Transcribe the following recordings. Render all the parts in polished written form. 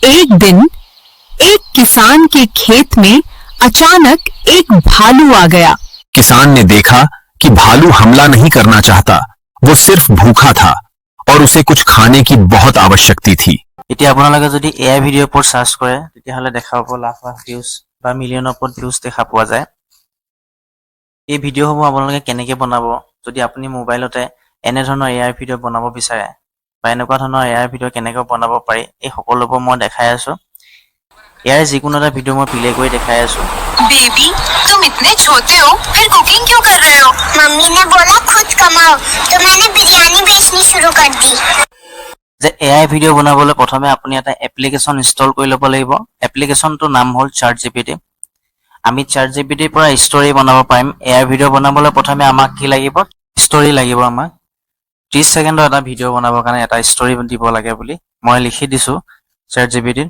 एक दिन एक किसान के खेत में अचानक एक भालू आ गया। किसान ने देखा कि भालू हमला नहीं करना चाहता, वो सिर्फ भूखा था और उसे कुछ खाने की बहुत आवश्यकता थी। এতিয়া আপোনালোকে যদি এআই ভিডিঅ'ৰ ওপৰত সাৰ্চ কৰে তেতিয়াহ'লে দেখা পাব লাখ লাখ ভিউজ বা মিলিয়নৰ ওপৰত ভিউজ দেখা পোৱা যায়। এই ভিডিঅ'সমূহ আপোনালোকে কেনেকৈ বনাব, যদি আপুনি মোবাইলতে এনে ধৰণৰ এআই ভিডিঅ' বনাব বিচাৰে বা এনেকুৱা ধৰণৰ এআই ভিডিঅ' কেনেকৈ বনাব পাৰি এই সকলোবোৰ মই দেখাই আছো। এআই যিকোনো এটা ভিডিঅ' মই প্লে কৰি দেখাই আছো। बेबी तुम इतने छोटे हो फिर कुकिंग क्यों कर रहे हो? मम्मी ने बोला खुद कमाओ तो मैंने बिरयानी बेचनी शुरू कर दी। যে এআই ভিডিঅ' বনাবলৈ প্ৰথমে আপুনি এটা এপ্লিকেশ্যন ইনষ্টল কৰি ল'ব লাগিব। এপ্লিকেশ্যনটোৰ নাম হ'ল ChatGPT। আমি ChatGPTৰ পৰা ষ্টৰী বনাব পাৰিম। এআই ভিডিঅ' বনাবলৈ প্ৰথমে আমাক কি লাগিব? ষ্টৰী লাগিব। আমাক 30 ছেকেণ্ডৰ এটা ভিডিঅ' বনাবৰ কাৰণে এটা ষ্টৰী দিব লাগে বুলি মই লিখি দিছো ChatGPTত।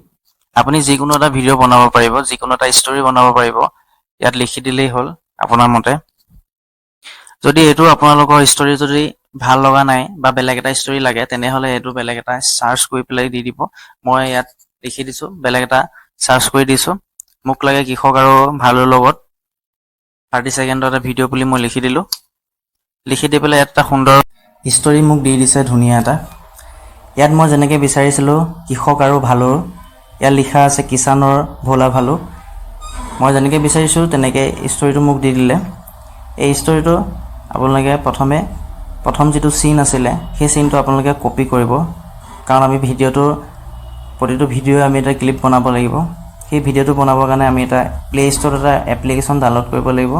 আপুনি যিকোনো এটা ভিডিঅ' বনাব পাৰিব, যিকোনো এটা ষ্টৰী বনাব পাৰিব, ইয়াত লিখি দিলেই হ'ল আপোনাৰ মতে। যদি এইটো আপোনালোকৰ ষ্টৰী যদি ভাল লগা নাই বা বেলেগ এটা ষ্টৰী লাগে তেনেহ'লে এইটো বেলেগ এটা সাৰ্চ কৰি পেলাই দি দিব। মই ইয়াত লিখি দিছো, বেলেগ এটা সাৰ্চ কৰি দিছো। মোক লাগে কৃষক আৰু ভালুৰ লগত 30 ছেকেণ্ডৰ এটা ভিডিঅ' বুলি মই লিখি দিলো। লিখি দি পেলাই এটা সুন্দৰ ষ্টৰী মোক দি দিছে ধুনীয়া এটা। ইয়াত মই যেনেকৈ বিচাৰিছিলো কৃষক আৰু ভালুৰ, ইয়াত লিখা আছে কিষাণৰ ভোলা ভালু। মই যেনেকৈ বিচাৰিছোঁ তেনেকৈ ষ্টৰীটো মোক দি দিলে। এই ষ্টৰীটো আপোনালোকে প্ৰথম যিটো চিন আছিলে সেই চিনটো আপোনালোকে কপি কৰিব, কাৰণ আমি প্ৰতিটো ভিডিঅ' আমি এটা ক্লিপ বনাব লাগিব। সেই ভিডিঅ'টো বনাবৰ কাৰণে আমি এটা প্লে ষ্ট'ৰত এটা এপ্লিকেশ্যন ডাউনলোড কৰিব লাগিব।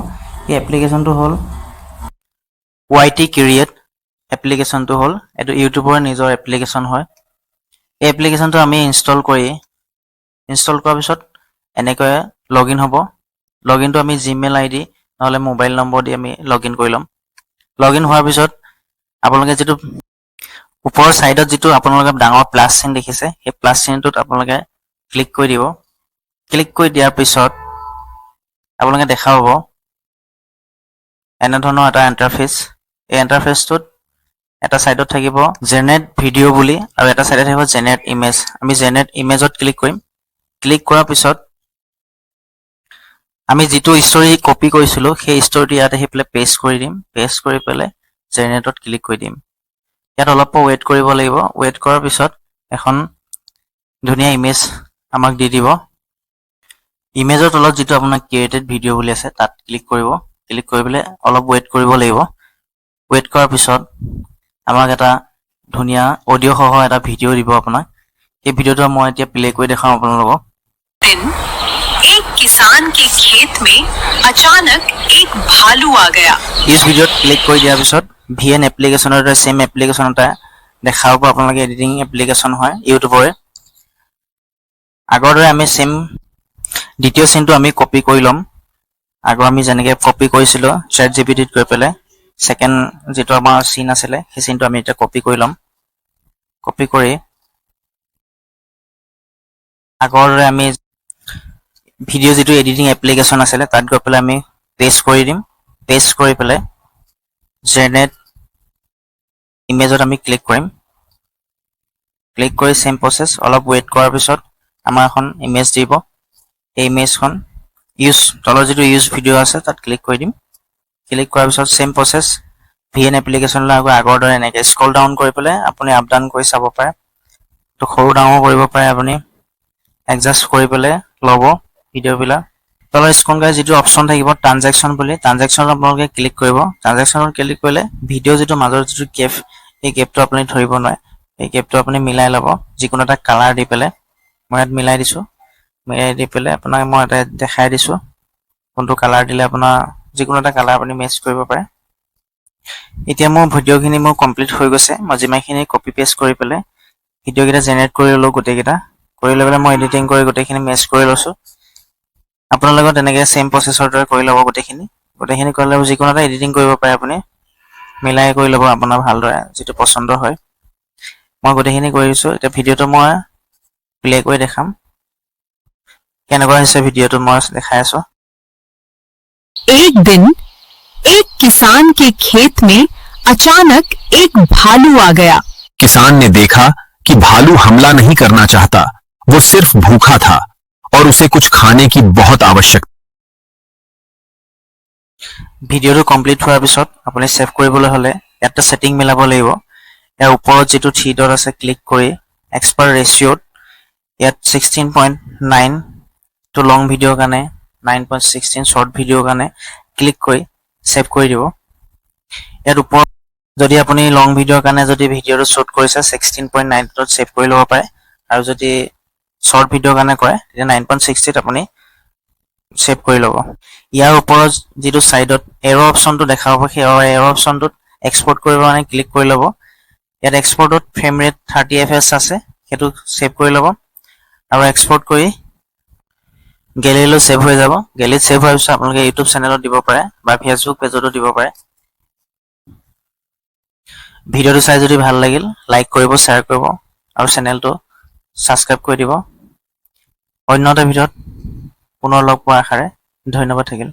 এই এপ্লিকেশ্যনটো হ'ল YT Create। এপ্লিকেশ্যনটো হ'ল এইটো ইউটিউবৰ নিজৰ এপ্লিকেশ্যন হয়। এই এপ্লিকেশ্যনটো আমি ইনষ্টল কৰাৰ পিছত এনেকৈ লগ ইন হ'ব। লগ ইনটো আমি জিমেইল ID নহ'লে মোবাইল নম্বৰ দি আমি লগ ইন কৰি ল'ম। লগ ইন হোৱাৰ পিছত আপোনালোকে যিটো ওপৰৰ ছাইডত যিটো আপোনালোকে ডাঙৰ প্লাছ চিন দেখিছে সেই প্লাছ চিনটোত আপোনালোকে ক্লিক কৰি দিব। ক্লিক কৰি দিয়াৰ পিছত আপোনালোকে দেখা পাব এনেধৰণৰ এটা ইণ্টাৰফেচ। এই ইণ্টাৰফেচটোত এটা ছাইডত থাকিব জেনেৰেট ভিডিঅ' বুলি আৰু এটা ছাইডত থাকিব জেনেৰেট ইমেজ। আমি জেনেৰেট ইমেজত ক্লিক কৰিম। ক্লিক কৰাৰ পিছত আমি যিটো ষ্টৰী কপি কৰিছিলোঁ সেই ষ্টৰীটো ইয়াত আহি পেলাই পেষ্ট কৰি দিম। পেষ্ট কৰি পেলাই জেনেৰেটত ক্লিক কৰি দিম। ইয়াত অলপ ৱেইট কৰিব লাগিব। ৱেইট কৰাৰ পিছত এখন ধুনীয়া ইমেজ আমাক দি দিব। ইমেজৰ তলত যিটো আপোনাৰ ক্ৰিয়েটেড ভিডিঅ' বুলি আছে তাত ক্লিক কৰিব। ক্লিক কৰি পেলাই অলপ ৱেইট কৰিব লাগিব। ৱেইট কৰাৰ পিছত আমাক এটা ধুনীয়া অডিঅ' সহ এটা ভিডিঅ' দিব আপোনাক। এই ভিডিঅ'টো মই এতিয়া প্লে কৰি দেখাম আপোনালোকক। दिन एक किसान के खेत में अचानक एक भालू आ गया। ইউজ ভিডিঅ'ত ক্লিক কৰি দিয়াৰ পিছত VN এপ্লিকেশ্যনৰ এটা ছেম এপ্লিকেশ্যন এটা দেখা পাব। আপোনালোকে এডিটিং এপ্লিকেশ্যন হয় ইউটিউবৰে। আগৰ দৰে আমি ছেম দ্বিতীয় চিনটো আমি কপি কৰি ল'ম। আগৰ আমি যেনেকৈ কপি কৰিছিলোঁ ChatGPTত গৈ পেলাই ছেকেণ্ড যিটো আমাৰ চিন আছিলে সেই চিনটো আমি এতিয়া কপি কৰি ল'ম। কপি কৰি আগৰ দৰে আমি ভিডিঅ' যিটো এডিটিং এপ্লিকেশ্যন আছিলে তাত গৈ পেলাই আমি পেষ্ট কৰি দিম। পেষ্ট কৰি পেলাই জেনেৰেট ইমেজত আমি ক্লিক কৰিম। ক্লিক কৰি ছেম প্ৰচেছ অলপ ৱেইট কৰাৰ পিছত আমাৰ এখন ইমেজ দিব। এই ইমেজখন তলৰ যিটো ইউজ ভিডিঅ' আছে তাত ক্লিক কৰি দিম। ক্লিক কৰাৰ পিছত ছেম প্ৰচেছ VN এপ্লিকেশ্যনলৈ আগৰ দৰে এনেকৈ স্ক্ৰল ডাউন কৰি পেলাই আপুনি আপ ডাউন কৰি চাব পাৰে। তো সৰু ডাঙৰ কৰিব পাৰে আপুনি, এডজাষ্ট কৰি পেলাই ল'ব ভিডিঅ'বিলাক। তলৰ স্ক্ৰল কৰি যিটো অপশ্যন থাকিব ট্ৰানজেকশ্যন বুলি, ট্ৰানজেকশ্যনত আপোনালোকে ক্লিক কৰিব। ট্ৰানজেকশ্যনত ক্লিক কৰিলে ভিডিঅ' যিটো মাজৰ যিটো গেপ এই গেপটো আপুনি ধৰিব নোৱাৰে। এই গেপটো আপুনি মিলাই ল'ব যিকোনো এটা কালাৰ দি পেলাই। মই ইয়াত মিলাই দিছোঁ। মিলাই দি পেলাই আপোনাক মই এটা দেখাই দিছোঁ কোনটো কালাৰ দিলে আপোনাৰ যিকোনো এটা কালাৰ আপুনি মেচ কৰিব পাৰে। এতিয়া মোৰ ভিডিঅ'খিনি কমপ্লিট হৈ গৈছে। মই যিমানখিনি কপি পেষ্ট কৰি পেলাই ভিডিঅ'কেইটা জেনেৰেট কৰি ল'লোঁ গোটেইকেইটা। কৰি লৈ পেলাই মই এডিটিং কৰি গোটেইখিনি মেচ কৰি লৈছোঁ। আপোনালোকৰ তেনেকৈ ছেম প্ৰচেছৰ দৰে কৰি ল'ব গোটেইখিনি কৰি ল'ব। যিকোনো এটা এডিটিং কৰিব পাৰে আপুনি, মিলাই কৰি ল'ব আপোনাৰ ভালদৰে যিটো পচন্দ হয়। মই গোটেইখিনি কৰি দিছোঁ। এতিয়া ভিডিঅ'টো মই প্লে কৰি দেখাম কেনেকুৱা হৈছে। ভিডিঅ'টো মই দেখাই আছোঁ। एक दिन एक किसान के खेत में अचानक एक भालू आ गया। किसान ने देखा कि भालू हमला नहीं करना चाहता, वो सिर्फ भूखा था और उसे कुछ खाने की बहुत आवश्यकता। ভিডিঅ'টো কমপ্লিট হোৱাৰ পিছত আপুনি সেভ কৰিবলৈ হ'লে ইয়াতে সেটিং মিলাব লাগিব। ইয়াৰ ওপৰত যেটো 3 ডট আছে ক্লিক কৰি এক্সপাৰ্ট ৰেচিঅ'ত ইয়াত 16.9 টো লং ভিডিঅ'ৰ কাৰণে 9.16 শৰ্ট ভিডিঅ'ৰ কাৰণে ক্লিক কৰি সেভ কৰি দিব। ইয়াৰ ওপৰত যদি আপুনি লং ভিডিঅ'ৰ কাৰণে যদি ভিডিঅ'টো শ্বুট কৰিছে 16.9 ত সেভ কৰি ল'ব পাৰে আৰু যদি শৰ্ট ভিডিঅ'ৰ কাৰণে কৰে তেতিয়া 9.60 ত আপুনি সেভ কৰি ল'ব। ইয়াৰ ওপৰত যেটো সাইডত এৰো অপচনটো দেখা পাব সেই এৰো অপচনটোত এক্সপোৰ্ট কৰিব কাৰণে ক্লিক কৰি ল'ব। ইয়াত এক্সপোৰ্টত ফ্ৰেম ৰেট 30 fps আছে সেইটো সেভ কৰি ল'ব আৰু এক্সপোৰ্ট কৰি গেলেৰীলৈ সেভ হৈ যাব। গেলেৰীত সেভ হোৱাৰ পিছত আপোনালোকে ইউটিউব চেনেলত দিব পাৰে বা ফেচবুক পেজতো দিব পাৰে। ভিডিঅ'টো চাই যদি ভাল লাগিল লাইক কৰিব, শ্বেয়াৰ কৰিব আৰু চেনেলটো সাবস্ক্ৰাইব কৰি দিব। অন্য এটা ভিডিঅ'ত পুনৰ লগ পোৱাৰ আশাৰে ধন্যবাদ থাকিল।